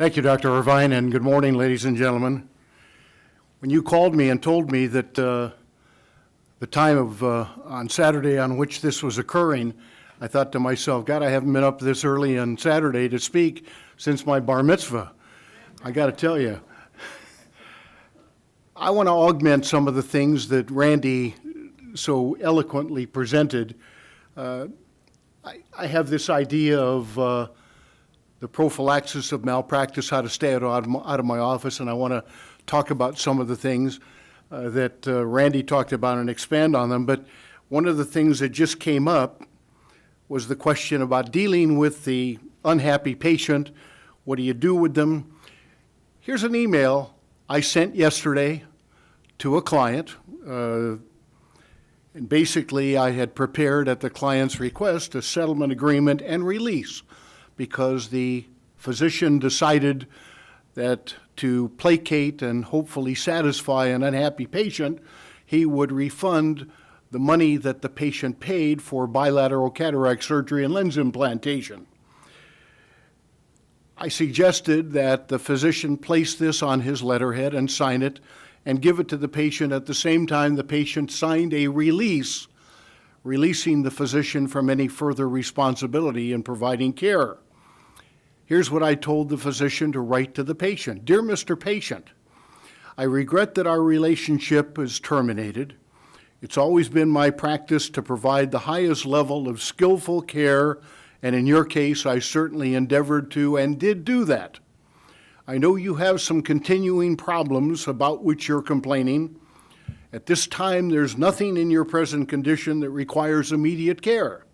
Thank you, Dr. Irvine, and good morning, ladies and gentlemen. When you called me and told me that the time of on Saturday on which this was occurring, I thought to myself, God, I haven't been up this early on Saturday to speak since my bar mitzvah. I got to tell you, I want to augment some of the things that Randy so eloquently presented. I have this idea of the prophylaxis of malpractice, how to stay out of my office, and I want to talk about some of the things that Randy talked about and expand on them. But one of the things that just came up was the question about dealing with the unhappy patient. What do you do with them? Here's an email I sent yesterday to a client. And basically, I had prepared at the client's request a settlement agreement and release because the physician decided that to placate and hopefully satisfy an unhappy patient, he would refund the money that the patient paid for bilateral cataract surgery and lens implantation. I suggested that the physician place this on his letterhead and sign it and give it to the patient at the same time the patient signed a release, releasing the physician from any further responsibility in providing care. Here's what I told the physician to write to the patient. Dear Mr. Patient, I regret that our relationship is terminated. It's always been my practice to provide the highest level of skillful care, and in your case, I certainly endeavored to and did do that. I know you have some continuing problems about which you're complaining. At this time, there's nothing in your present condition that requires immediate care.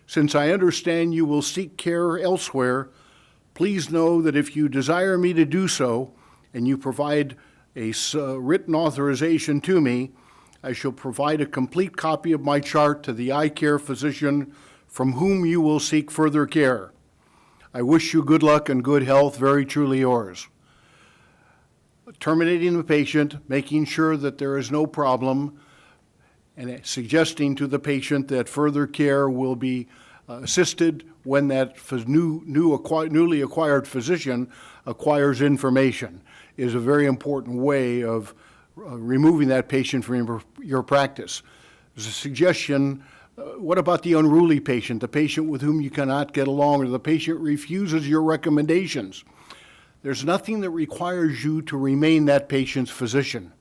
Since I understand you will seek care elsewhere, please know that if you desire me to do so, and you provide a written authorization to me, I shall provide a complete copy of my chart to the eye care physician from whom you will seek further care. I wish you good luck and good health. Very truly yours. Terminating the patient, making sure that there is no problem, and suggesting to the patient that further care will be assisted when that newly acquired physician acquires information is a very important way of removing that patient from your practice. There's a suggestion. What about the unruly patient, the patient with whom you cannot get along, or the patient refuses your recommendations? There's nothing that requires you to remain that patient's physician.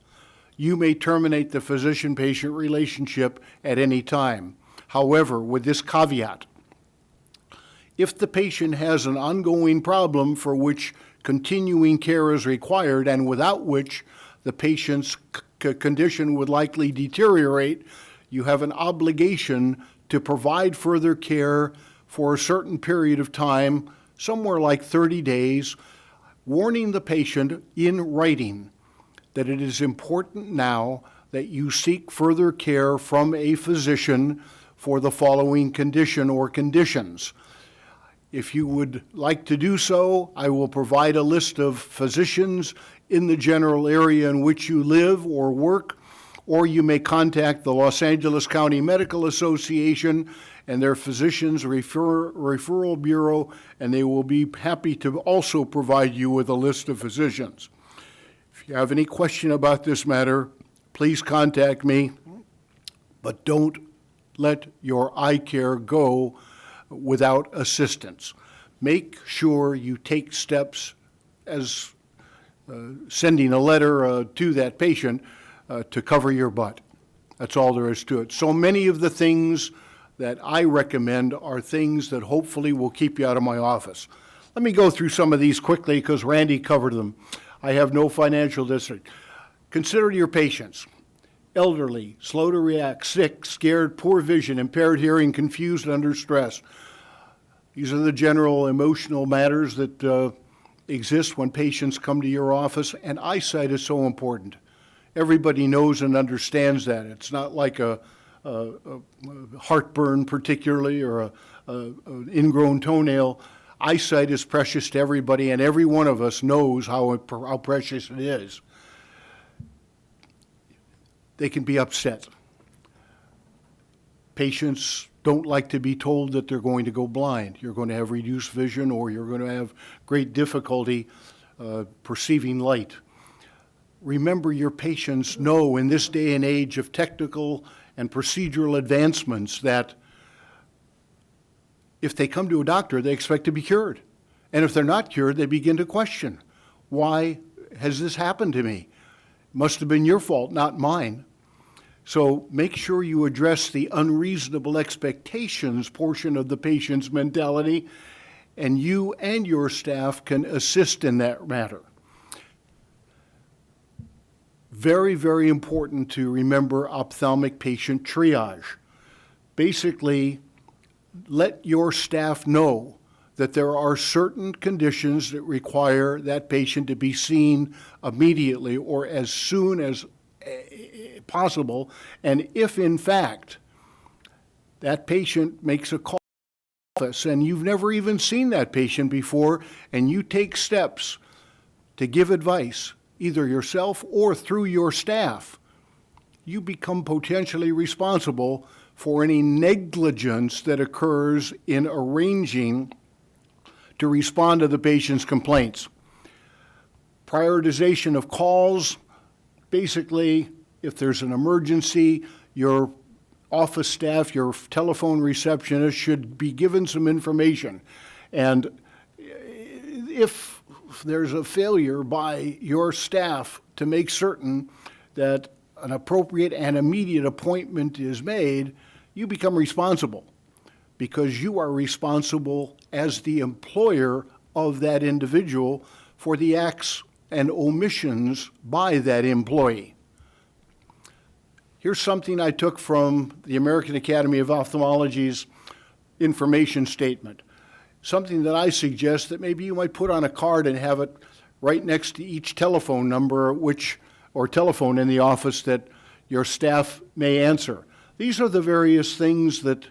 You may terminate the physician-patient relationship at any time. However, with this caveat, if the patient has an ongoing problem for which continuing care is required and without which the patient's condition would likely deteriorate, you have an obligation to provide further care for a certain period of time, somewhere like 30 days, warning the patient in writing that it is important now that you seek further care from a physician for the following condition or conditions. If you would like to do so, I will provide a list of physicians in the general area in which you live or work, or you may contact the Los Angeles County Medical Association and their Physicians Referral Bureau, and they will be happy to also provide you with a list of physicians. If you have any question about this matter, please contact me, but don't let your eye care go without assistance. Make sure you take steps as sending a letter to that patient to cover your butt. That's all there is to it. So many of the things that I recommend are things that hopefully will keep you out of my office. Let me go through some of these quickly because Randy covered them. I have no financial district. Consider your patients. Elderly, slow to react, sick, scared, poor vision, impaired hearing, confused, and under stress. These are the general emotional matters that exist when patients come to your office, and eyesight is so important. Everybody knows and understands that. It's not like a heartburn particularly or an ingrown toenail. Eyesight is precious to everybody, and every one of us knows how precious it is. They can be upset. Patients don't like to be told that they're going to go blind. You're going to have reduced vision, or you're going to have great difficulty perceiving light. Remember, your patients know in this day and age of technical and procedural advancements that if they come to a doctor, they expect to be cured. And if they're not cured, they begin to question, why has this happened to me? Must have been your fault, not mine. So make sure you address the unreasonable expectations portion of the patient's mentality, and you and your staff can assist in that matter. Very, very important to remember ophthalmic patient triage. Basically, let your staff know that there are certain conditions that require that patient to be seen immediately or as soon as possible. And if, in fact, that patient makes a call to the office and you've never even seen that patient before, and you take steps to give advice, either yourself or through your staff, you become potentially responsible for any negligence that occurs in arranging to respond to the patient's complaints. Prioritization of calls, basically, if there's an emergency, your office staff, your telephone receptionist should be given some information. And if there's a failure by your staff to make certain that an appropriate and immediate appointment is made, you become responsible, because you are responsible as the employer of that individual for the acts and omissions by that employee. Here's something I took from the American Academy of Ophthalmology's information statement, something that I suggest that maybe you might put on a card and have it right next to each telephone number or telephone in the office that your staff may answer. These are the various things that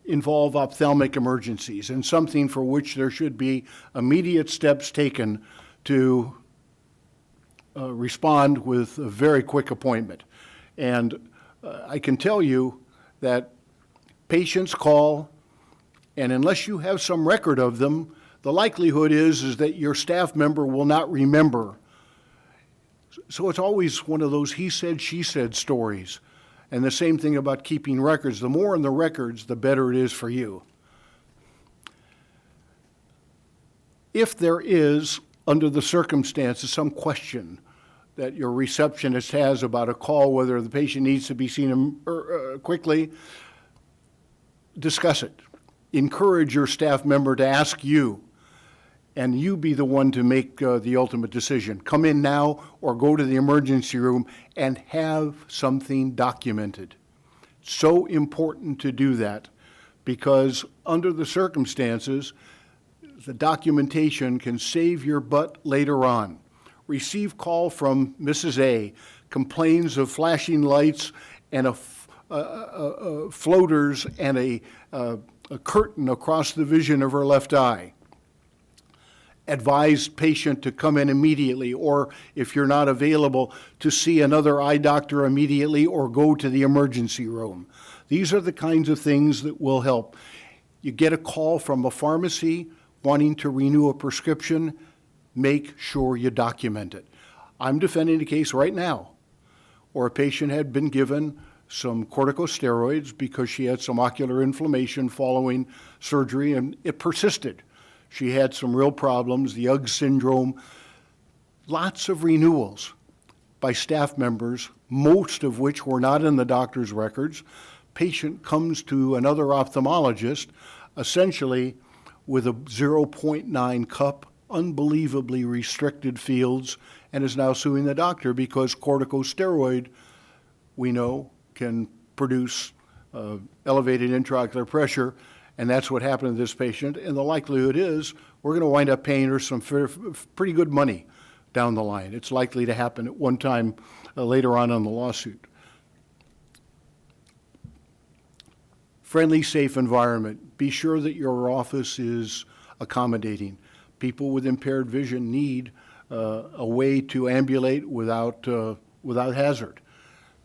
involve ophthalmic emergencies, and something for which there should be immediate steps taken to respond with a very quick appointment. And I can tell you that patients call, and unless you have some record of them, the likelihood is that your staff member will not remember. So it's always one of those he said, she said stories. And the same thing about keeping records. The more in the records, the better it is for you. If there is, under the circumstances, some question that your receptionist has about a call, whether the patient needs to be seen quickly, discuss it. Encourage your staff member to ask you, and you be the one to make the ultimate decision. Come in now or go to the emergency room and have something documented. So important to do that, because under the circumstances, the documentation can save your butt later on. Receive call from Mrs. A, complains of flashing lights and floaters and a curtain across the vision of her left eye. Advise patient to come in immediately, or if you're not available, to see another eye doctor immediately or go to the emergency room. These are the kinds of things that will help. You get a call from a pharmacy wanting to renew a prescription, make sure you document it. I'm defending a case right now where a patient had been given some corticosteroids because she had some ocular inflammation following surgery, and it persisted. She had some real problems, the UGG syndrome, lots of renewals by staff members, most of which were not in the doctor's records. Patient comes to another ophthalmologist, essentially with a 0.9 cup, unbelievably restricted fields, and is now suing the doctor because corticosteroid, we know, can produce elevated intraocular pressure. And that's what happened to this patient. And the likelihood is we're going to wind up paying her some pretty good money down the line. It's likely to happen at one time later on in the lawsuit. Friendly, safe environment. Be sure that your office is accommodating. People with impaired vision need a way to ambulate without hazard.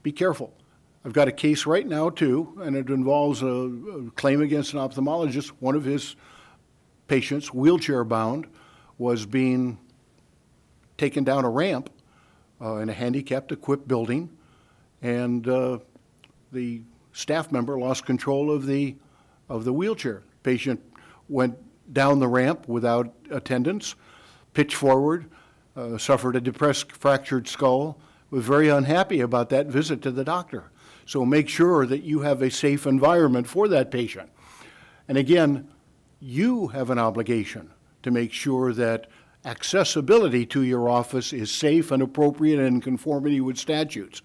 Be careful. I've got a case right now, too, and it involves a claim against an ophthalmologist. One of his patients, wheelchair-bound, was being taken down a ramp in a handicapped-equipped building, and the staff member lost control of the wheelchair. Patient went down the ramp without attendance, pitched forward, suffered a depressed, fractured skull, was very unhappy about that visit to the doctor. So make sure that you have a safe environment for that patient. And again, you have an obligation to make sure that accessibility to your office is safe and appropriate and in conformity with statutes.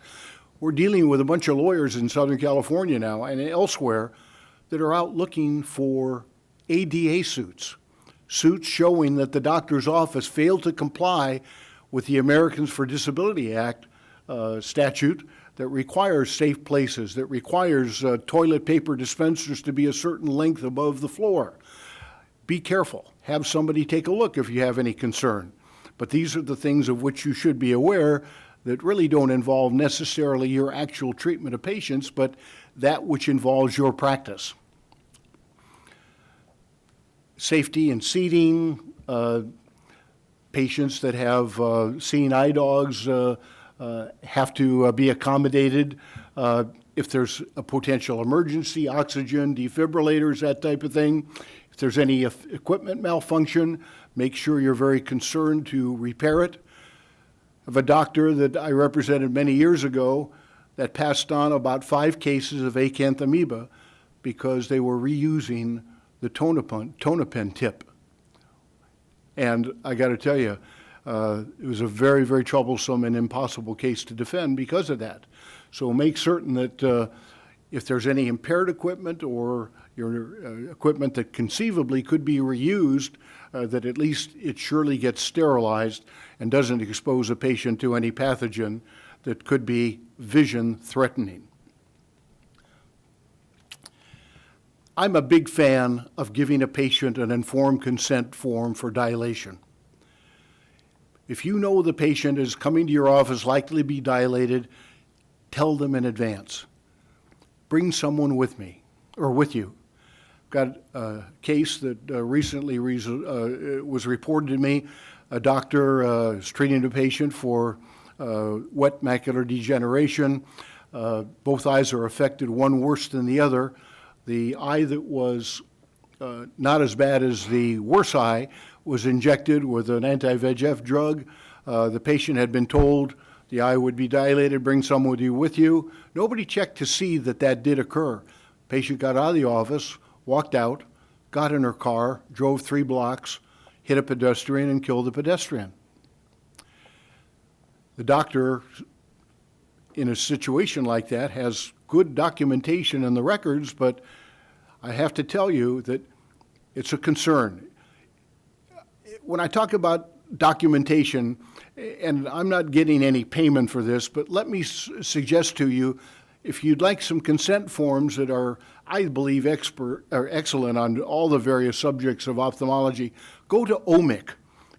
We're dealing with a bunch of lawyers in Southern California now and elsewhere that are out looking for ADA suits showing that the doctor's office failed to comply with the Americans for Disability Act statute that requires safe places, that requires toilet paper dispensers to be a certain length above the floor. Be careful. Have somebody take a look if you have any concern. But these are the things of which you should be aware that really don't involve necessarily your actual treatment of patients, but that which involves your practice. Safety and seating, patients that have seeing eye dogs have to be accommodated. If there's a potential emergency, oxygen, defibrillators, that type of thing. If there's any equipment malfunction, make sure you're very concerned to repair it. I have a doctor that I represented many years ago that passed on about 5 cases of acanthamoeba because they were reusing the Tonapen tip. And I got to tell you, it was a very, very troublesome and impossible case to defend because of that. So make certain that if there's any impaired equipment or your equipment that conceivably could be reused, that at least it surely gets sterilized and doesn't expose a patient to any pathogen that could be vision threatening. I'm a big fan of giving a patient an informed consent form for dilation. If you know the patient is coming to your office likely to be dilated, tell them in advance. Bring someone with me or with you. Got a case that recently was reported to me. A doctor is treating a patient for wet macular degeneration. Both eyes are affected, one worse than the other. The eye that was not as bad as the worse eye was injected with an anti-VEGF drug. The patient had been told the eye would be dilated, bring someone with you. Nobody checked to see that that did occur. Patient got out of the office, walked out, got in her car, drove 3 blocks, hit a pedestrian and killed the pedestrian. The doctor, in a situation like that, has good documentation in the records, but I have to tell you that it's a concern. When I talk about documentation, and I'm not getting any payment for this, but let me suggest to you, if you'd like some consent forms that are, I believe, excellent on all the various subjects of ophthalmology, go to OMIC.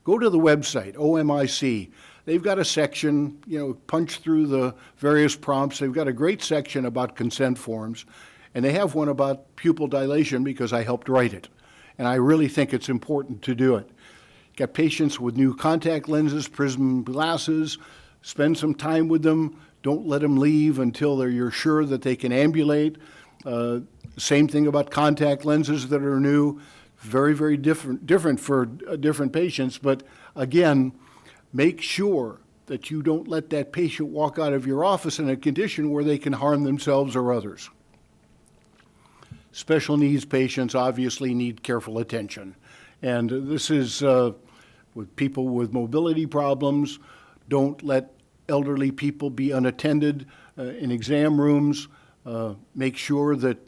Go to the website, OMIC. They've got a section, punch through the various prompts. They've got a great section about consent forms, and they have one about pupil dilation because I helped write it. And I really think it's important to do it. Got patients with new contact lenses, prism glasses, spend some time with them. Don't let them leave until you're sure that they can ambulate. Same thing about contact lenses that are new. Very, very different for different patients. But again, make sure that you don't let that patient walk out of your office in a condition where they can harm themselves or others. Special needs patients obviously need careful attention. And this is with people with mobility problems. Don't let elderly people be unattended in exam rooms. Make sure that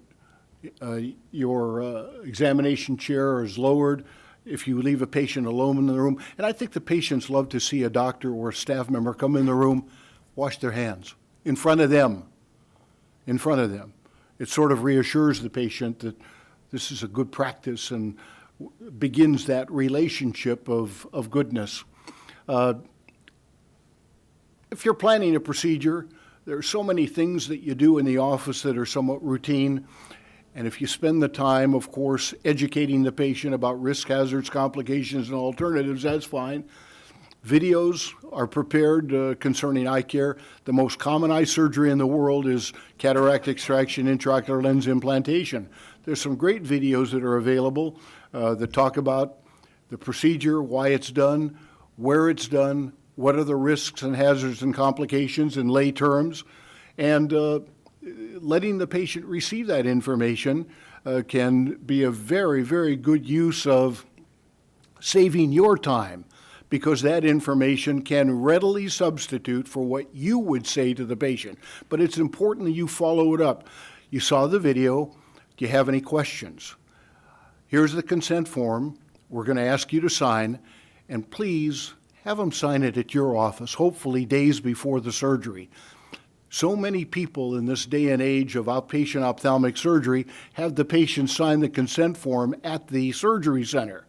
your examination chair is lowered if you leave a patient alone in the room. And I think the patients love to see a doctor or a staff member come in the room, wash their hands in front of them. It sort of reassures the patient that this is a good practice and begins that relationship of goodness. If you're planning a procedure, There are so many things that you do in the office that are somewhat routine. And if you spend the time, of course, educating the patient about risk, hazards, complications, and alternatives, that's fine. Videos are prepared concerning eye care. The most common eye surgery in the world is cataract extraction, intraocular lens implantation. There's some great videos that are available that talk about the procedure, why it's done, where it's done, what are the risks and hazards and complications in lay terms, and letting the patient receive that information can be a very, very good use of saving your time, because that information can readily substitute for what you would say to the patient. But it's important that you follow it up. You saw the video. Do you have any questions? Here's the consent form. We're going to ask you to sign, and please have them sign it at your office, hopefully days before the surgery. So many people in this day and age of outpatient ophthalmic surgery have the patient sign the consent form at the surgery center.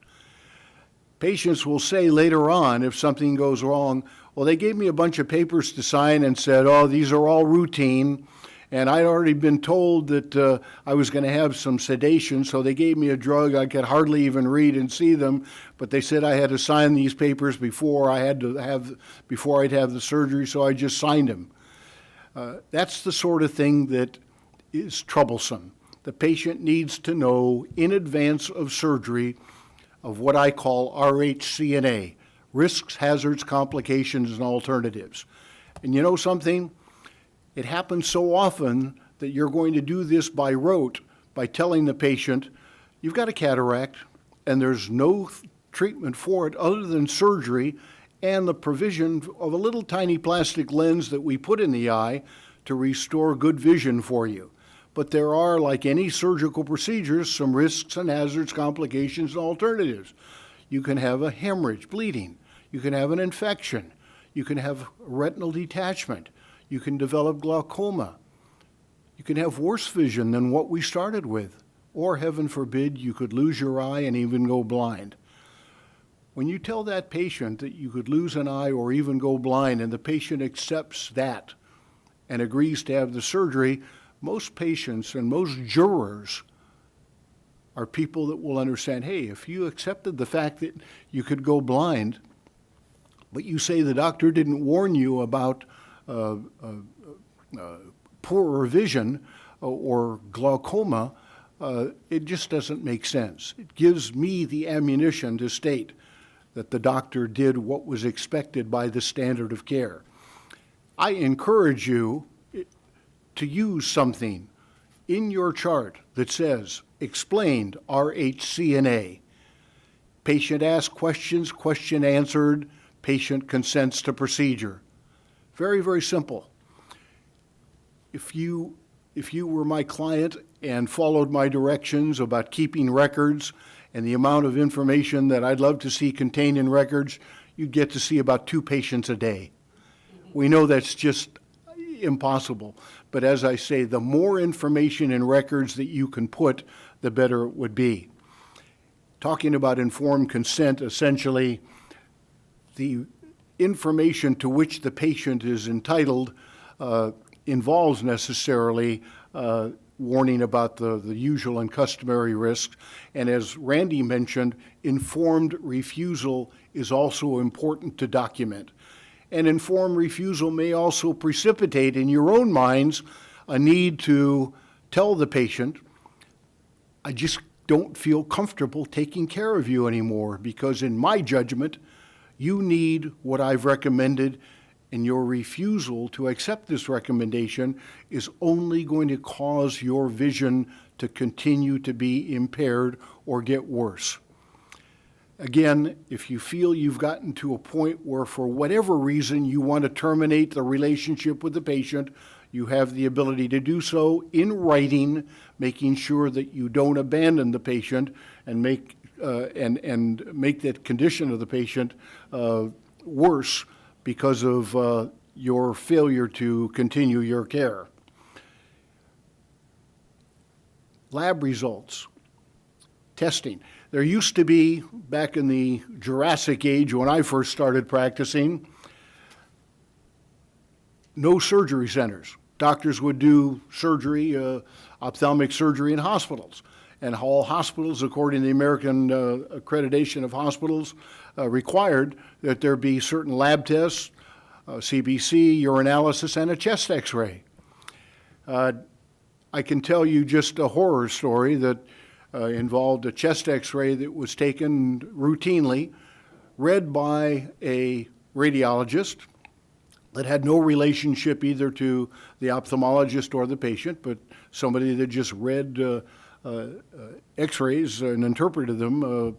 Patients will say later on, if something goes wrong, well, they gave me a bunch of papers to sign and said, oh, these are all routine, and I'd already been told that I was going to have some sedation, so they gave me a drug I could hardly even read and see them, but they said I had to sign these papers before I'd have the surgery, so I just signed them. That's the sort of thing that is troublesome. The patient needs to know in advance of surgery of what I call RHCNA, risks, hazards, complications, and alternatives. And you know something? It happens so often that you're going to do this by rote, by telling the patient, you've got a cataract, and there's no treatment for it other than surgery and the provision of a little tiny plastic lens that we put in the eye to restore good vision for you. But there are, like any surgical procedures, some risks and hazards, complications, and alternatives. You can have a hemorrhage, bleeding. You can have an infection. You can have retinal detachment. You can develop glaucoma. You can have worse vision than what we started with. Or, heaven forbid, you could lose your eye and even go blind. When you tell that patient that you could lose an eye or even go blind, and the patient accepts that and agrees to have the surgery, most patients and most jurors are people that will understand, hey, if you accepted the fact that you could go blind, but you say the doctor didn't warn you about poorer vision or glaucoma, it just doesn't make sense. It gives me the ammunition to state that the doctor did what was expected by the standard of care. I encourage you to use something in your chart that says, explained RHCNA. Patient asked questions, question answered, patient consents to procedure. Very, very simple. If you were my client and followed my directions about keeping records and the amount of information that I'd love to see contained in records, you'd get to see about 2 patients a day. We know that's just impossible. But as I say, the more information in records that you can put, the better it would be. Talking about informed consent, essentially, the information to which the patient is entitled involves necessarily warning about the usual and customary risks. And as Randy mentioned, informed refusal is also important to document. And informed refusal may also precipitate in your own minds a need to tell the patient, I just don't feel comfortable taking care of you anymore because in my judgment, you need what I've recommended, and your refusal to accept this recommendation is only going to cause your vision to continue to be impaired or get worse. Again, if you feel you've gotten to a point where for whatever reason you want to terminate the relationship with the patient, you have the ability to do so in writing, making sure that you don't abandon the patient and make that condition of the patient worse because of your failure to continue your care. Lab results, testing. There used to be, back in the Jurassic Age when I first started practicing, no surgery centers. Doctors would do surgery, ophthalmic surgery in hospitals. And all hospitals, according to the American Accreditation of Hospitals, required that there be certain lab tests, CBC, urinalysis, and a chest x-ray. I can tell you just a horror story that involved a chest x-ray that was taken routinely, read by a radiologist that had no relationship either to the ophthalmologist or the patient, but somebody that just read x-rays and interpreted them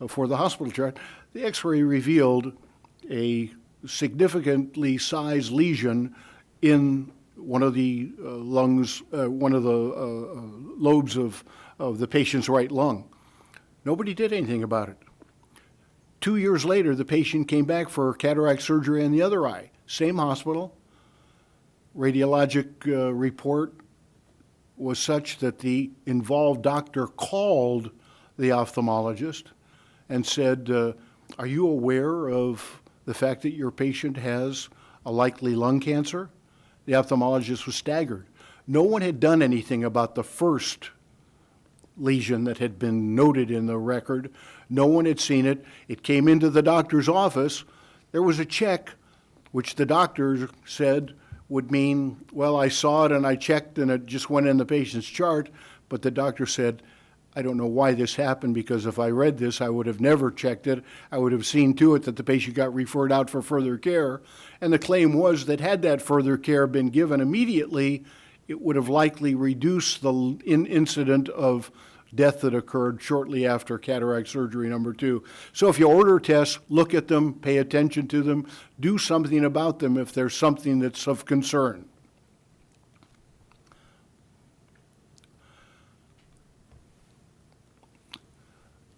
for the hospital chart. The x-ray revealed a significantly sized lesion in one of the lungs, one of the lobes of the patient's right lung. Nobody did anything about it. 2 years later, the patient came back for cataract surgery in the other eye. Same hospital. Radiologic report was such that the involved doctor called the ophthalmologist and said, are you aware of the fact that your patient has a likely lung cancer? The ophthalmologist was staggered. No one had done anything about the first lesion that had been noted in the record. No one had seen it. It came into the doctor's office. There was a check, which the doctor said would mean, well, I saw it and I checked and it just went in the patient's chart. But the doctor said, I don't know why this happened, because if I read this, I would have never checked it. I would have seen to it that the patient got referred out for further care. And the claim was that had that further care been given immediately, it would have likely reduced the incident of death that occurred shortly after cataract surgery number 2. So if you order tests, look at them, pay attention to them, do something about them if there's something that's of concern.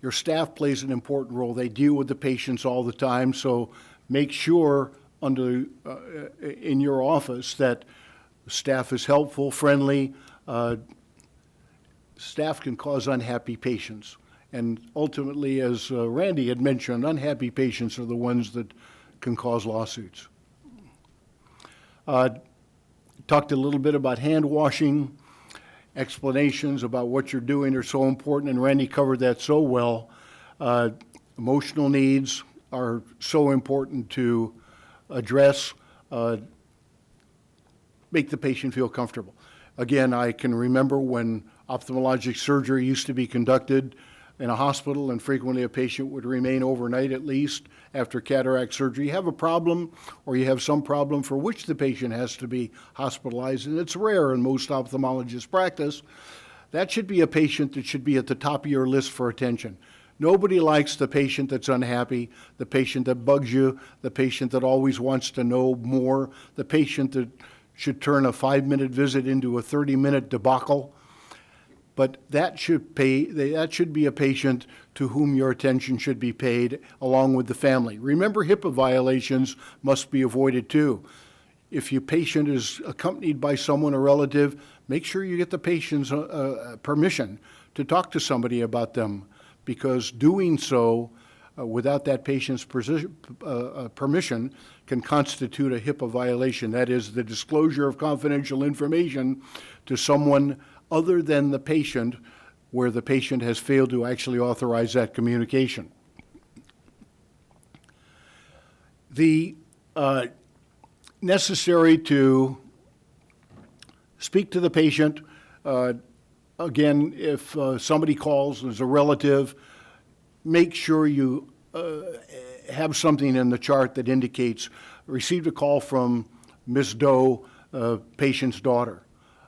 Your staff plays an important role. They deal with the patients all the time, so make sure in your office that the staff is helpful, friendly. Staff can cause unhappy patients. And ultimately, as Randy had mentioned, unhappy patients are the ones that can cause lawsuits. Talked a little bit about hand washing. Explanations about what you're doing are so important, and Randy covered that so well. Emotional needs are so important to address. Make the patient feel comfortable. Again, I can remember when ophthalmologic surgery used to be conducted in a hospital, and frequently a patient would remain overnight at least after cataract surgery. You have a problem, or you have some problem for which the patient has to be hospitalized, and it's rare in most ophthalmologists' practice. That should be a patient that should be at the top of your list for attention. Nobody likes the patient that's unhappy, the patient that bugs you, the patient that always wants to know more, the patient that should turn a 5-minute visit into a 30-minute debacle. But that should be a patient to whom your attention should be paid, along with the family. Remember, HIPAA violations must be avoided too. If your patient is accompanied by someone, a relative, make sure you get the patient's permission to talk to somebody about them, because doing so without that patient's permission can constitute a HIPAA violation. That is, the disclosure of confidential information to someone other than the patient, where the patient has failed to actually authorize that communication. The necessary to speak to the patient, again, if somebody calls as a relative, make sure you have something in the chart that indicates, received a call from Ms. Doe, patient's daughter.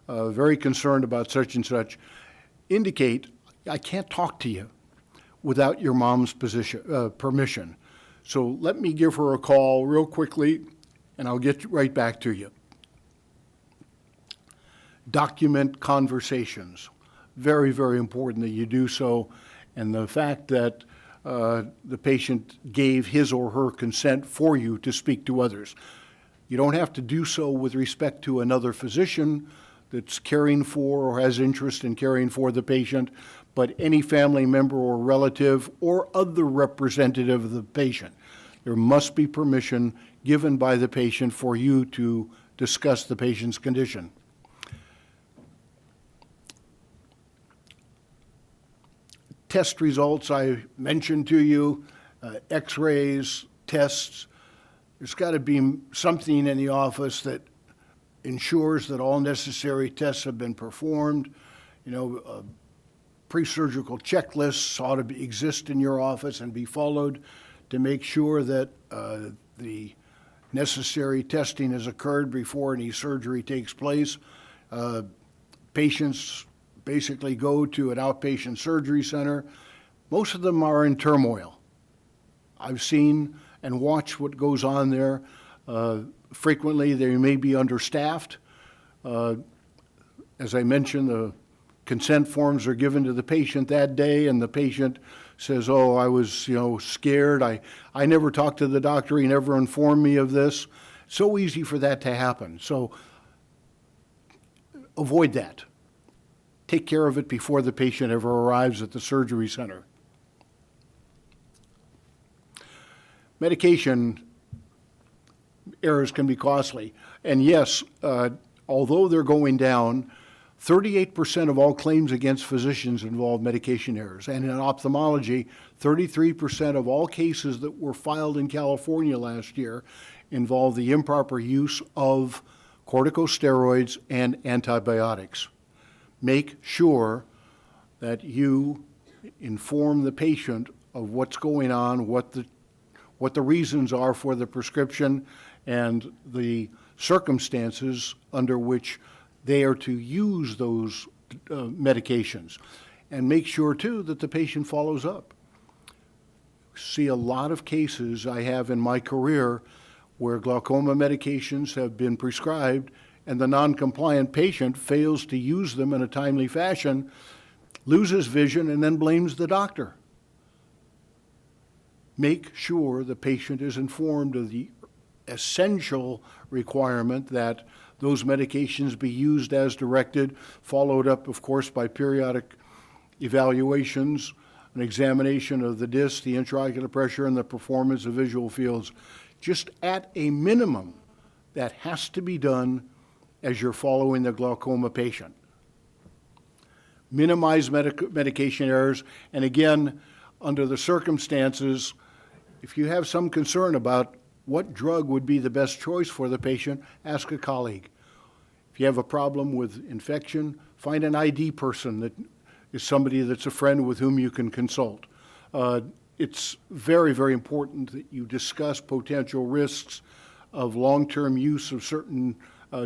Very concerned about such and such. Indicate, I can't talk to you without your mom's permission. So let me give her a call real quickly, and I'll get right back to you. Document conversations. Very, very important that you do so. And the fact that the patient gave his or her consent for you to speak to others. You don't have to do so with respect to another physician that's caring for or has interest in caring for the patient, but any family member or relative or other representative of the patient. There must be permission given by the patient for you to discuss the patient's condition. Test results I mentioned to you, x-rays, tests. There's got to be something in the office that ensures that all necessary tests have been performed. Pre-surgical checklists ought to exist in your office and be followed to make sure that the necessary testing has occurred before any surgery takes place. Patients basically go to an outpatient surgery center. Most of them are in turmoil. I've seen and watched what goes on there. Frequently, they may be understaffed. As I mentioned, the consent forms are given to the patient that day, and the patient says, oh, I was, scared. I never talked to the doctor. He never informed me of this. So easy for that to happen. So avoid that. Take care of it before the patient ever arrives at the surgery center. Medication errors can be costly. And yes, although they're going down, 38% of all claims against physicians involve medication errors. And in ophthalmology, 33% of all cases that were filed in California last year involved the improper use of corticosteroids and antibiotics. Make sure that you inform the patient of what's going on, what the reasons are for the prescription, and the circumstances under which they are to use those medications. And make sure, too, that the patient follows up. See a lot of cases I have in my career where glaucoma medications have been prescribed and the non-compliant patient fails to use them in a timely fashion, loses vision, and then blames the doctor. Make sure the patient is informed of the essential requirement that those medications be used as directed, followed up, of course, by periodic evaluations, an examination of the disc, the intraocular pressure, and the performance of visual fields. Just at a minimum, that has to be done as you're following the glaucoma patient. Minimize medication errors, and again, under the circumstances, if you have some concern about what drug would be the best choice for the patient, ask a colleague. If you have a problem with infection, find an ID person that is somebody that's a friend with whom you can consult. It's very, very important that you discuss potential risks of long-term use of certain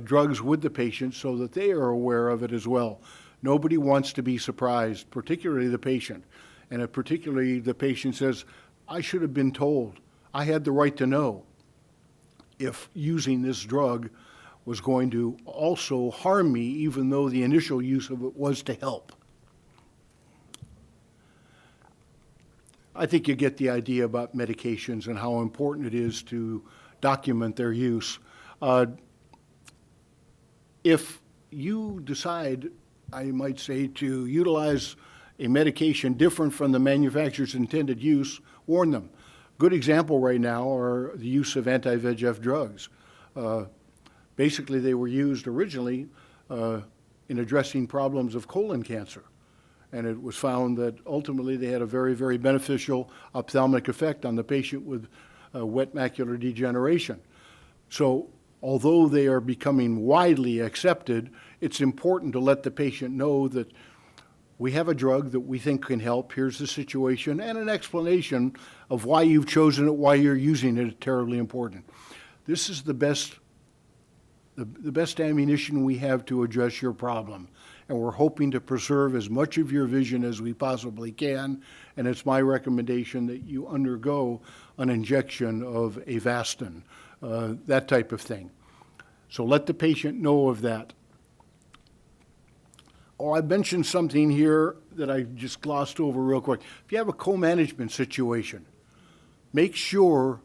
drugs with the patient so that they are aware of it as well. Nobody wants to be surprised, particularly the patient. And particularly the patient says, I should have been told. I had the right to know if using this drug was going to also harm me, even though the initial use of it was to help. I think you get the idea about medications and how important it is to document their use. If you decide, I might say, to utilize a medication different from the manufacturer's intended use, warn them. Good example right now are the use of anti-VEGF drugs. Basically, they were used originally in addressing problems of colon cancer. And it was found that ultimately they had a very, very beneficial ophthalmic effect on the patient with wet macular degeneration. So although they are becoming widely accepted, it's important to let the patient know that we have a drug that we think can help, here's the situation, and an explanation of why you've chosen it, why you're using it is terribly important. This is the best ammunition we have to address your problem. And we're hoping to preserve as much of your vision as we possibly can. And it's my recommendation that you undergo an injection of Avastin, that type of thing. So let the patient know of that. Oh, I mentioned something here that I just glossed over real quick. If you have a co-management situation, make sure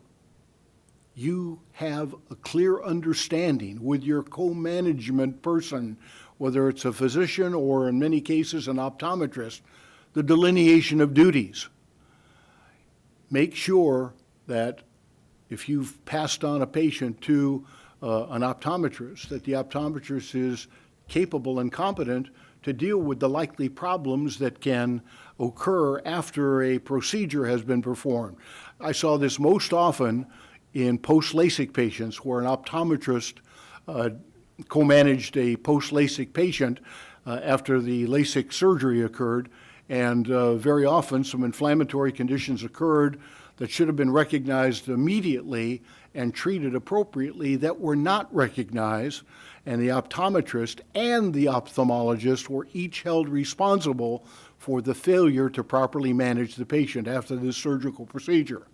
you have a clear understanding with your co-management person, whether it's a physician or in many cases an optometrist, the delineation of duties. Make sure that if you've passed on a patient to an optometrist, that the optometrist is capable and competent to deal with the likely problems that can occur after a procedure has been performed. I saw this most often in post-LASIK patients where an optometrist co-managed a post-LASIK patient after the LASIK surgery occurred, and very often some inflammatory conditions occurred that should have been recognized immediately and treated appropriately that were not recognized, and the optometrist and the ophthalmologist were each held responsible for the failure to properly manage the patient after this surgical procedure.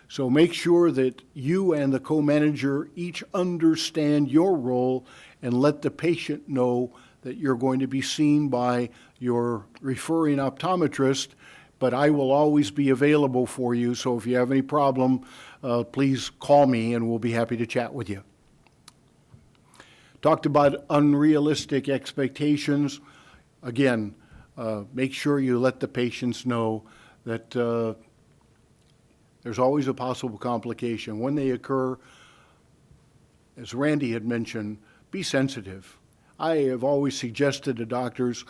So make sure that you and the co-manager each understand your role and let the patient know that you're going to be seen by your referring optometrist, but I will always be available for you. So if you have any problem, please call me and we'll be happy to chat with you. Talked about unrealistic expectations. Again, make sure you let the patients know that there's always a possible complication. When they occur, as Randy had mentioned, be sensitive. I have always suggested to doctors,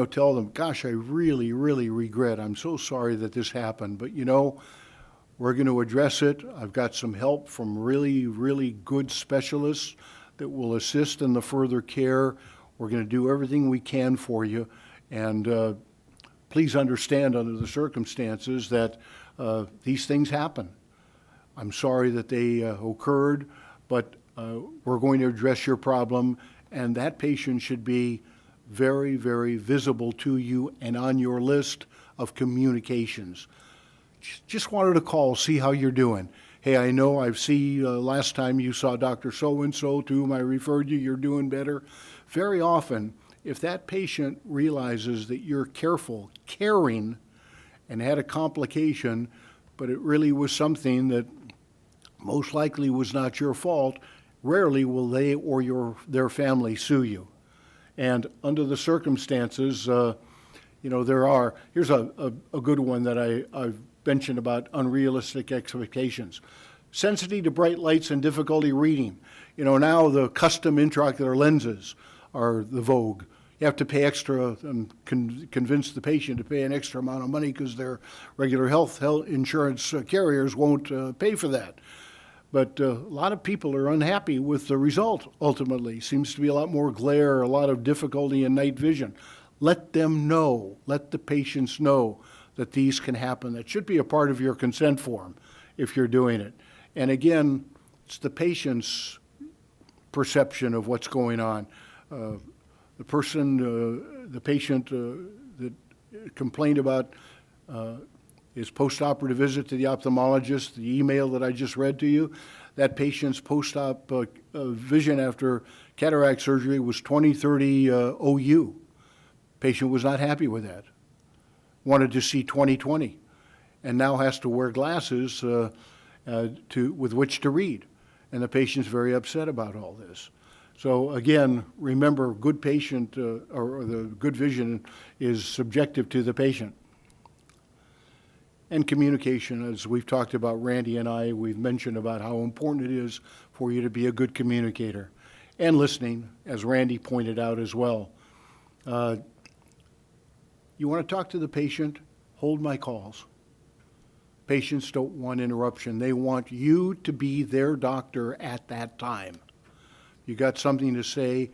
tell them, gosh, I really, really regret. I'm so sorry that this happened, but we're going to address it. I've got some help from really, really good specialists that will assist in the further care. We're going to do everything we can for you. And please understand under the circumstances that these things happen. I'm sorry that they occurred, but we're going to address your problem, and that patient should be very, very visible to you and on your list of communications. Just wanted to call, see how you're doing. Hey, I know I've seen last time you saw Dr. So-and-so to whom I referred you, you're doing better. Very often, if that patient realizes that you're careful, caring, and had a complication, but it really was something that most likely was not your fault, rarely will they or their family sue you. And under the circumstances, here's a good one that I've mentioned about unrealistic expectations. Sensitive to bright lights and difficulty reading. Now the custom intraocular lenses are the vogue. You have to pay extra and convince the patient to pay an extra amount of money because their regular health insurance carriers won't pay for that. But a lot of people are unhappy with the result, ultimately. Seems to be a lot more glare, a lot of difficulty in night vision. Let them know, let the patients know that these can happen. That should be a part of your consent form if you're doing it. And again, it's the patient's perception of what's going on. The patient that complained about his post-operative visit to the ophthalmologist, the email that I just read to you, that patient's post-op vision after cataract surgery was 20/30 OU. Patient was not happy with that. Wanted to see 20/20, and now has to wear glasses with which to read. And the patient's very upset about all this. So again, remember, good patient or the good vision is subjective to the patient. And communication, as we've talked about, Randy and I, we've mentioned about how important it is for you to be a good communicator. And listening, as Randy pointed out as well. You want to talk to the patient? Hold my calls. Patients don't want interruption. They want you to be their doctor at that time. You got something to say,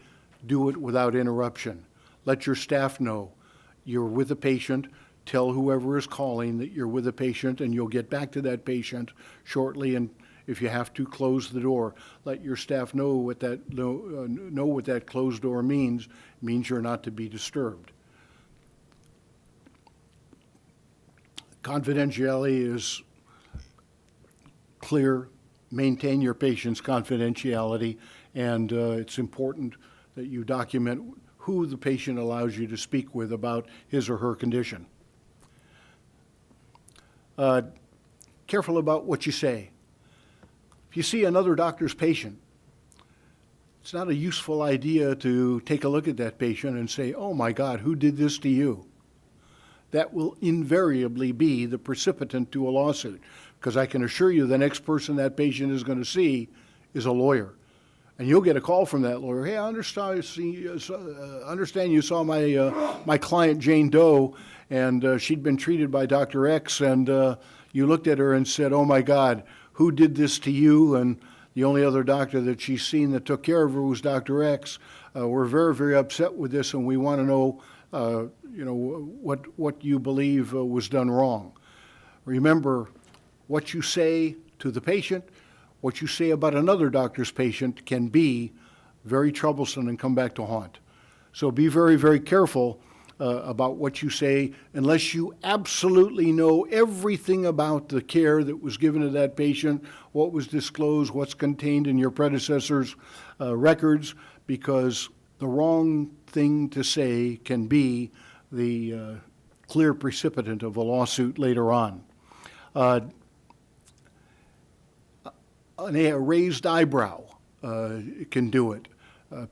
do it without interruption. Let your staff know you're with a patient. Tell whoever is calling that you're with a patient, and you'll get back to that patient shortly. And if you have to, close the door. Let your staff know what that closed door means. It means you're not to be disturbed. Confidentiality is clear. Maintain your patient's confidentiality, and it's important that you document who the patient allows you to speak with about his or her condition. Careful about what you say. If you see another doctor's patient, it's not a useful idea to take a look at that patient and say, oh my God, who did this to you? That will invariably be the precipitant to a lawsuit, because I can assure you the next person that patient is going to see is a lawyer. And you'll get a call from that lawyer. Hey, I understand you saw my client Jane Doe, and she'd been treated by Dr. X, and you looked at her and said, "Oh my God, who did this to you?" And the only other doctor that she's seen that took care of her was Dr. X. We're very, very upset with this, and we want to know, what you believe was done wrong. Remember, what you say to the patient, what you say about another doctor's patient can be very troublesome and come back to haunt. So be very, very careful about what you say unless you absolutely know everything about the care that was given to that patient, what was disclosed, what's contained in your predecessor's records, because the wrong thing to say can be the clear precipitant of a lawsuit later on. A raised eyebrow can do it.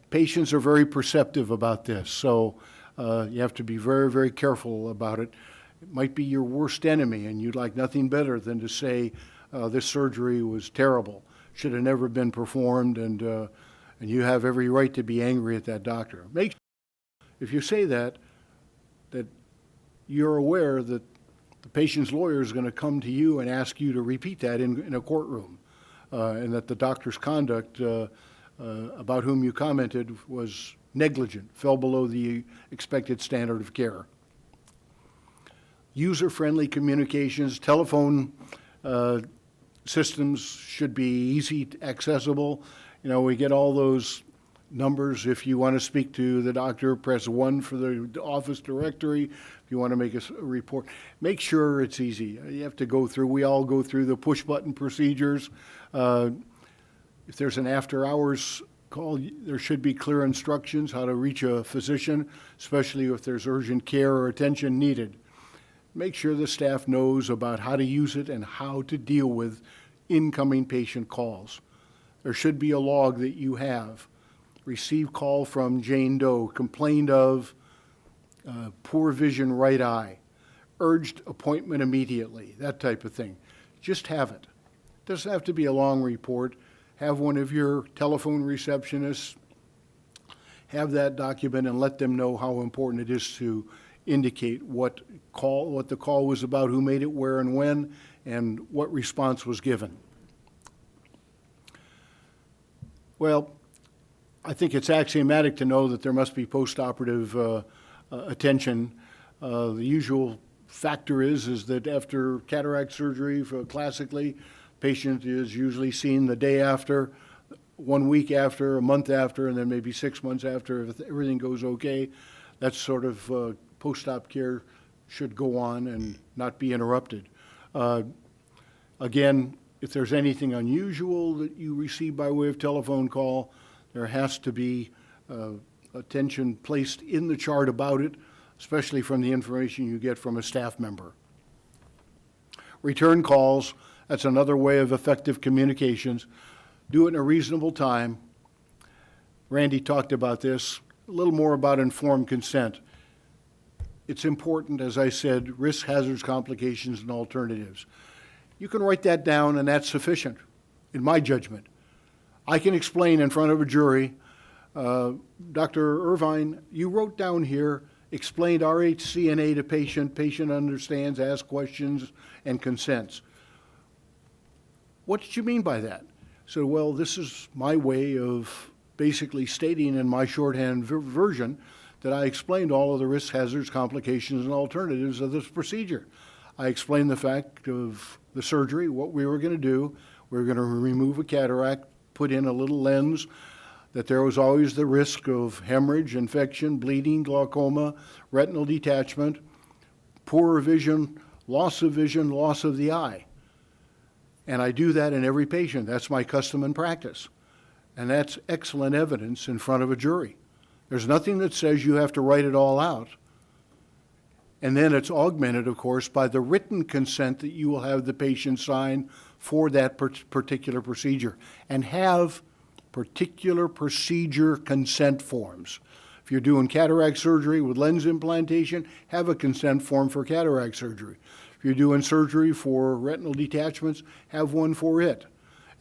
Patients are very perceptive about this, so you have to be very, very careful about it. It might be your worst enemy, and you'd like nothing better than to say, this surgery was terrible, should have never been performed, and you have every right to be angry at that doctor. If you say that you're aware that the patient's lawyer is going to come to you and ask you to repeat that in a courtroom. And that the doctor's conduct about whom you commented was negligent, fell below the expected standard of care. User-friendly communications, telephone systems should be easy, accessible. We get all those numbers. If you want to speak to the doctor, press 1 for the office directory. If you want to make a report, make sure it's easy. You have to go through, we all go through the push-button procedures. If there's an after-hours call, there should be clear instructions how to reach a physician, especially if there's urgent care or attention needed. Make sure the staff knows about how to use it and how to deal with incoming patient calls. There should be a log that you have. Received call from Jane Doe, complained of poor vision right eye, urged appointment immediately, that type of thing. Just have it. Doesn't have to be a long report. Have one of your telephone receptionists have that document and let them know how important it is to indicate what the call was about, who made it, where and when, and what response was given. Well, I think it's axiomatic to know that there must be post-operative attention. The usual factor is that after cataract surgery, classically, patient is usually seen the day after, 1 week after, a month after, and then maybe 6 months after if everything goes okay. That sort of post-op care should go on and not be interrupted. Again, if there's anything unusual that you receive by way of telephone call, there has to be attention placed in the chart about it, especially from the information you get from a staff member. Return calls, that's another way of effective communications. Do it in a reasonable time. Randy talked about this, a little more about informed consent. It's important, as I said, risk, hazards, complications, and alternatives. You can write that down, and that's sufficient, in my judgment. I can explain in front of a jury, Dr. Irvine, you wrote down here, explained RHCNA to patient, patient understands, asks questions, and consents. What did you mean by that? So, well, this is my way of basically stating in my shorthand version that I explained all of the risks, hazards, complications, and alternatives of this procedure. I explained the fact of the surgery, what we were going to do. We were going to remove a cataract, put in a little lens, that there was always the risk of hemorrhage, infection, bleeding, glaucoma, retinal detachment, poor vision, loss of the eye. And I do that in every patient. That's my custom and practice. And that's excellent evidence in front of a jury. There's nothing that says you have to write it all out. And then it's augmented, of course, by the written consent that you will have the patient sign for that particular procedure, and have particular procedure consent forms. If you're doing cataract surgery with lens implantation, have a consent form for cataract surgery. If you're doing surgery for retinal detachments, have one for it.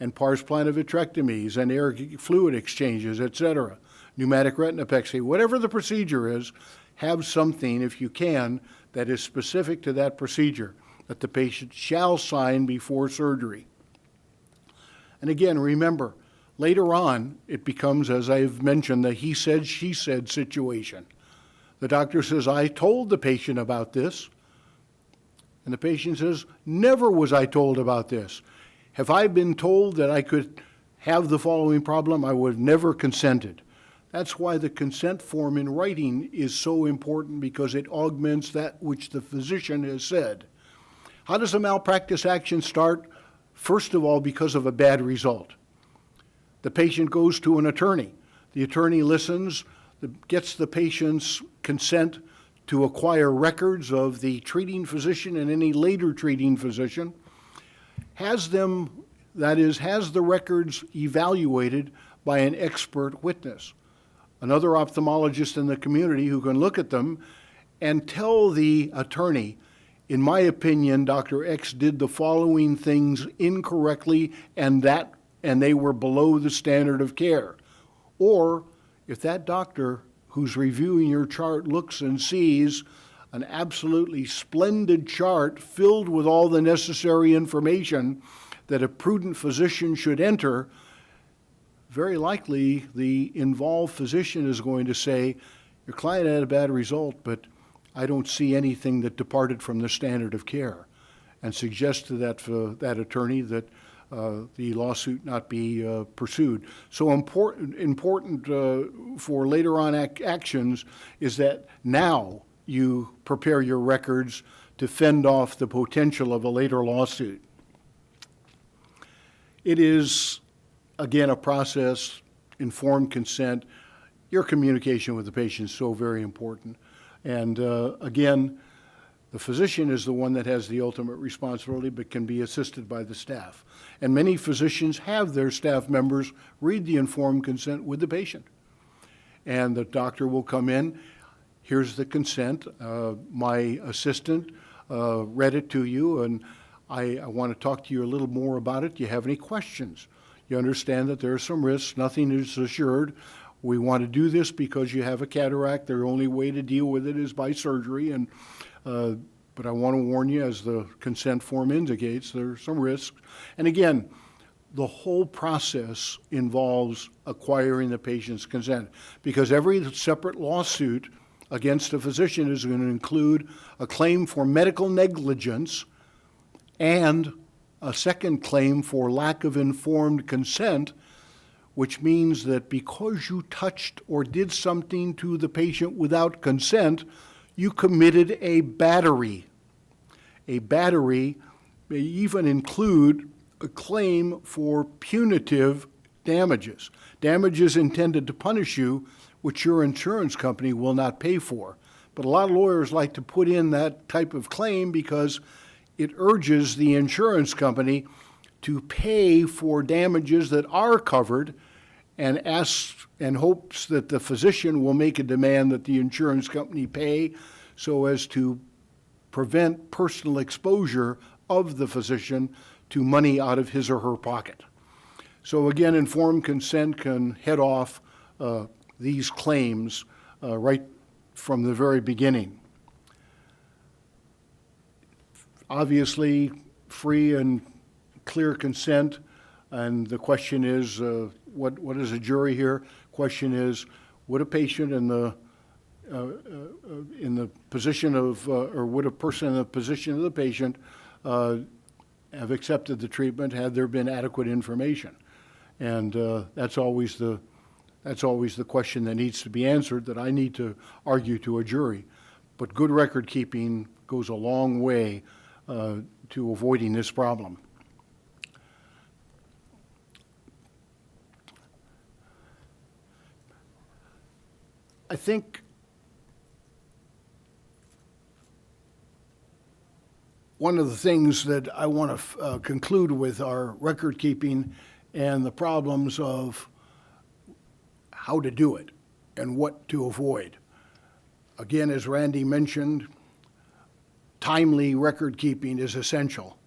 and pars plana vitrectomies and air fluid exchanges, etc., pneumatic retinopexy, whatever the procedure is, have something, if you can, that is specific to that procedure that the patient shall sign before surgery. And again, remember, later on, it becomes, as I've mentioned, the he said, she said situation. The doctor says, I told the patient about this. And the patient says, never was I told about this. Have I been told that I could have the following problem? I would have never consented. That's why the consent form in writing is so important, because it augments that which the physician has said. How does a malpractice action start? First of all, because of a bad result. The patient goes to an attorney. The attorney listens, gets the patient's consent to acquire records of the treating physician and any later treating physician, has them, that is, has the records evaluated by an expert witness, another ophthalmologist in the community who can look at them and tell the attorney, in my opinion, Dr. X did the following things incorrectly and they were below the standard of care. Or if that doctor who's reviewing your chart looks and sees an absolutely splendid chart filled with all the necessary information that a prudent physician should enter, very likely the involved physician is going to say, your client had a bad result, but I don't see anything that departed from the standard of care, and suggest to that attorney that the lawsuit not be pursued. So important for later on actions is that now you prepare your records to fend off the potential of a later lawsuit. It is, again, a process, informed consent. Your communication with the patient is so very important. And again, the physician is the one that has the ultimate responsibility, but can be assisted by the staff. And many physicians have their staff members read the informed consent with the patient. And the doctor will come in, here's the consent, my assistant read it to you, and I want to talk to you a little more about it. Do you have any questions? You understand that there are some risks, nothing is assured. We want to do this because you have a cataract. The only way to deal with it is by surgery. And but I want to warn you, as the consent form indicates, there are some risks. And again, the whole process involves acquiring the patient's consent, because every separate lawsuit against a physician is going to include a claim for medical negligence and a second claim for lack of informed consent, which means that because you touched or did something to the patient without consent, you committed a battery. A battery may even include a claim for punitive damages, damages intended to punish you, which your insurance company will not pay for. But a lot of lawyers like to put in that type of claim because it urges the insurance company to pay for damages that are covered, and asks and hopes that the physician will make a demand that the insurance company pay, so as to prevent personal exposure of the physician to money out of his or her pocket. So again, informed consent can head off these claims right from the very beginning. Obviously, free and clear consent, and the question is, what is a jury here? Question is, would a patient in the position of, or would a person in the position of the patient have accepted the treatment had there been adequate information? And that's always the question that needs to be answered, that I need to argue to a jury. But good record keeping goes a long way to avoiding this problem. I think one of the things that I want to conclude with are record keeping and the problems of how to do it and what to avoid. Again, as Randy mentioned, timely record keeping is essential.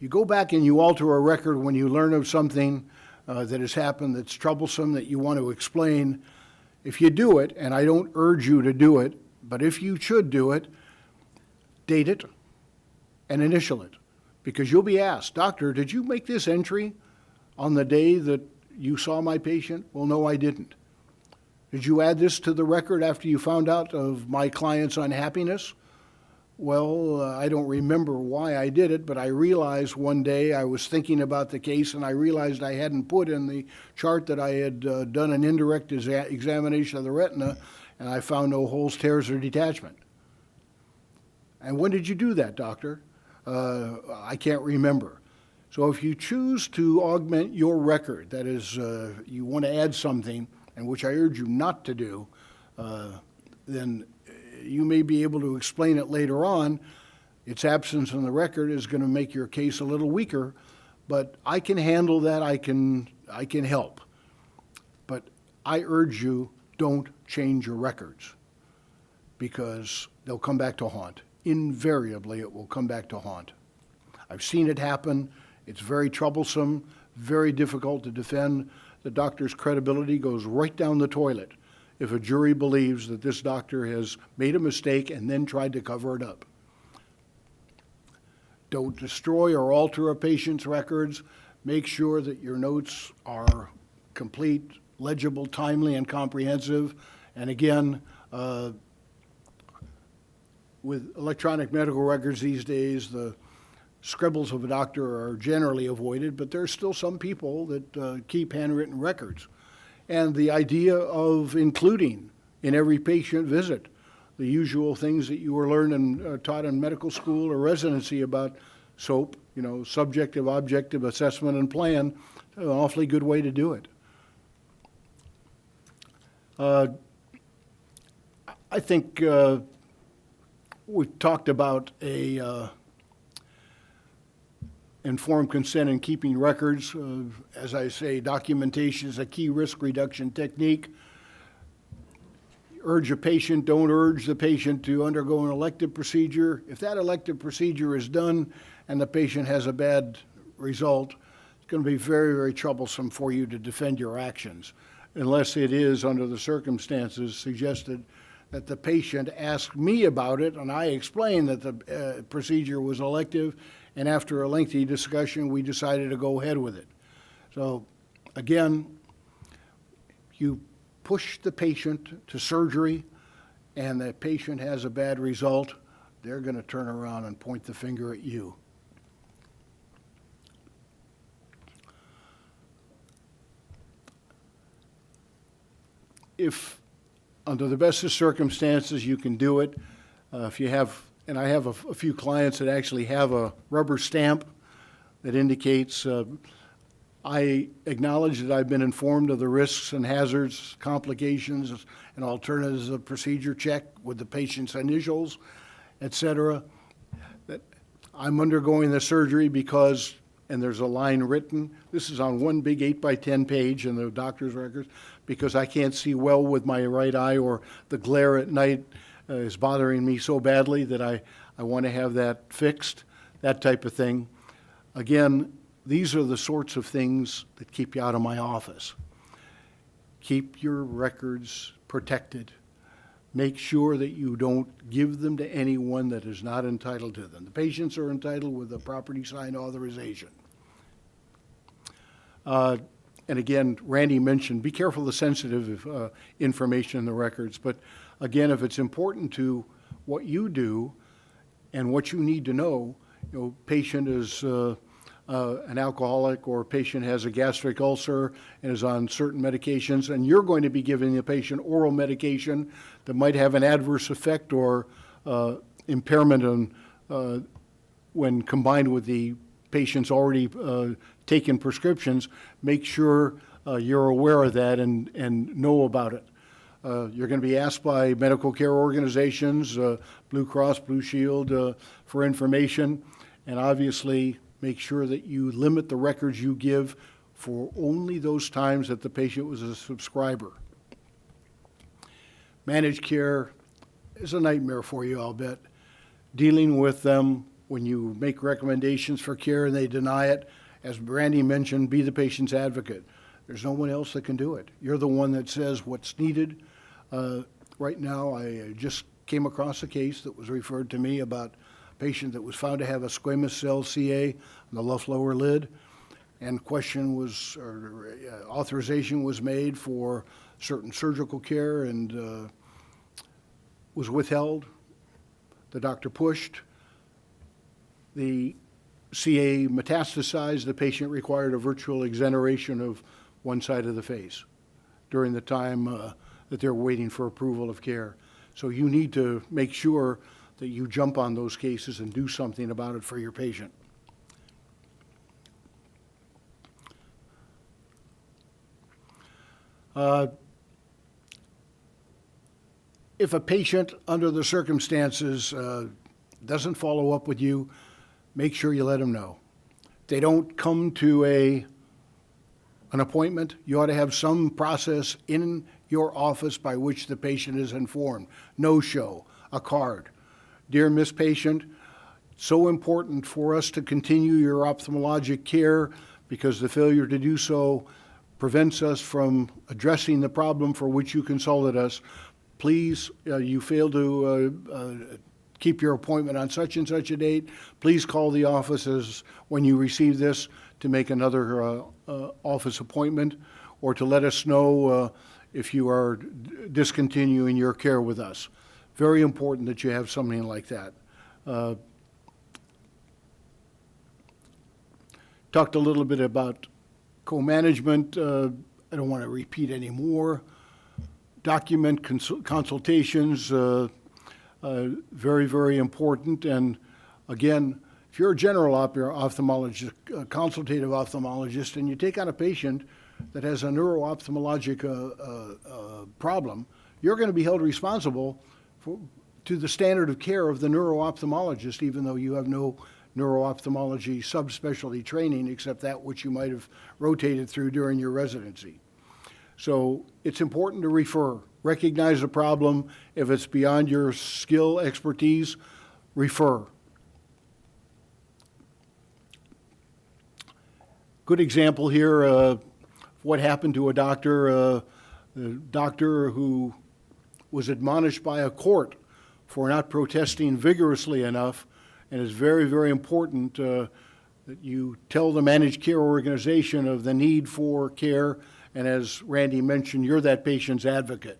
You go back and you alter a record when you learn of something that has happened that's troublesome that you want to explain. If you do it, and I don't urge you to do it, but if you should do it, date it and initial it. Because you'll be asked, "Doctor, did you make this entry on the day that you saw my patient?" "Well, no, I didn't." "Did you add this to the record after you found out of my client's unhappiness?" "Well, I don't remember why I did it, but I realized one day I was thinking about the case and I realized I hadn't put in the chart that I had done an indirect examination of the retina and I found no holes, tears, or detachment." "And when did you do that, doctor?" "I can't remember." So if you choose to augment your record, that is, you want to add something, and which I urge you not to do, then you may be able to explain it later on. Its absence in the record is going to make your case a little weaker, but I can handle that. I can help. But I urge you, don't change your records because they'll come back to haunt. Invariably, it will come back to haunt. I've seen it happen. It's very troublesome, very difficult to defend. The doctor's credibility goes right down the toilet if a jury believes that this doctor has made a mistake and then tried to cover it up. Don't destroy or alter a patient's records. Make sure that your notes are complete, legible, timely, and comprehensive. And again, with electronic medical records these days, the scribbles of a doctor are generally avoided, but there's still some people that keep handwritten records. And the idea of including in every patient visit the usual things that you were learned and taught in medical school or residency about SOAP, subjective, objective assessment and plan, an awfully good way to do it. I think we've talked about informed consent and keeping records. As I say, documentation is a key risk reduction technique. Urge a patient, don't urge the patient to undergo an elective procedure. If that elective procedure is done and the patient has a bad result, it's going to be very, very troublesome for you to defend your actions, unless it is, under the circumstances, suggested that the patient asked me about it and I explained that the procedure was elective, and after a lengthy discussion, we decided to go ahead with it. So again, you push the patient to surgery and the patient has a bad result, they're going to turn around and point the finger at you. If under the best of circumstances you can do it, if you have, and I have a few clients that actually have a rubber stamp that indicates I acknowledge that I've been informed of the risks and hazards, complications, and alternatives of procedure, check with the patient's initials, et cetera. That I'm undergoing the surgery because, and there's a line written, this is on one big 8x10 page in the doctor's records, because I can't see well with my right eye, or the glare at night is bothering me so badly that I want to have that fixed, that type of thing. Again, these are the sorts of things that keep you out of my office. Keep your records protected. Make sure that you don't give them to anyone that is not entitled to them. The patients are entitled with a property signed authorization. And again, Randy mentioned, be careful of the sensitive information in the records. But again, if it's important to what you do and what you need to know, patient is an alcoholic, or a patient has a gastric ulcer and is on certain medications, and you're going to be giving the patient oral medication that might have an adverse effect or impairment when combined with the patient's already taken prescriptions, make sure you're aware of that and know about it. You're going to be asked by medical care organizations, Blue Cross, Blue Shield, for information, and obviously make sure that you limit the records you give for only those times that the patient was a subscriber. Managed care is a nightmare for you, I'll bet. Dealing with them when you make recommendations for care and they deny it, as Randy mentioned, be the patient's advocate. There's no one else that can do it. You're the one that says what's needed. Right now, I just came across a case that was referred to me about a patient that was found to have a squamous cell CA on the left lower lid, and authorization was made for certain surgical care and was withheld. The doctor pushed. The CA metastasized. The patient required a virtual exoneration of one side of the face during the time that they're waiting for approval of care. So you need to make sure that you jump on those cases and do something about it for your patient. If a patient, under the circumstances, doesn't follow up with you, make sure you let them know. If they don't come to an appointment, you ought to have some process in your office by which the patient is informed. No-show, a card. Dear Miss Patient, so important for us to continue your ophthalmologic care because the failure to do so prevents us from addressing the problem for which you consulted us. Please, you failed to keep your appointment on such and such a date. Please call the offices when you receive this to make another office appointment or to let us know if you are discontinuing your care with us. Very important that you have something like that. Talked a little bit about co-management. I don't want to repeat any more. Document consultations, very, very important. And again, if you're a general ophthalmologist, a consultative ophthalmologist, and you take on a patient that has a neuro-ophthalmologic problem, you're going to be held responsible to the standard of care of the neuro-ophthalmologist, even though you have no neuro-ophthalmology subspecialty training except that which you might have rotated through during your residency. So it's important to refer. Recognize the problem. If it's beyond your skill, expertise, refer. Good example here of what happened to a doctor, the doctor who was admonished by a court for not protesting vigorously enough, and it's very, very important that you tell the managed care organization of the need for care, and as Randy mentioned, you're that patient's advocate.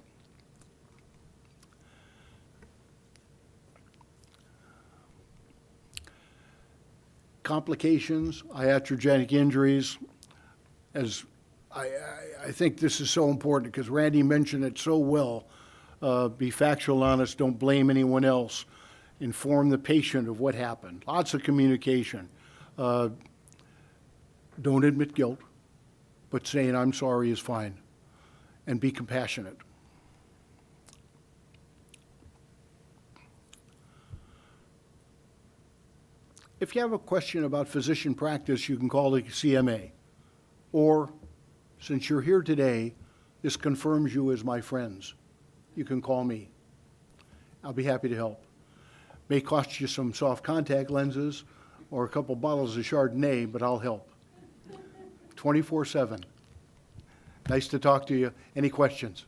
Complications, iatrogenic injuries, as I think this is so important because Randy mentioned it so well. Be factual, honest, don't blame anyone else. Inform the patient of what happened. Lots of communication. Don't admit guilt, but saying I'm sorry is fine. And be compassionate. If you have a question about physician practice, you can call the CMA. Or, since you're here today, this confirms you as my friends. You can call me. I'll be happy to help. May cost you some soft contact lenses or a couple bottles of Chardonnay, but I'll help. 24/7. Nice to talk to you. Any questions?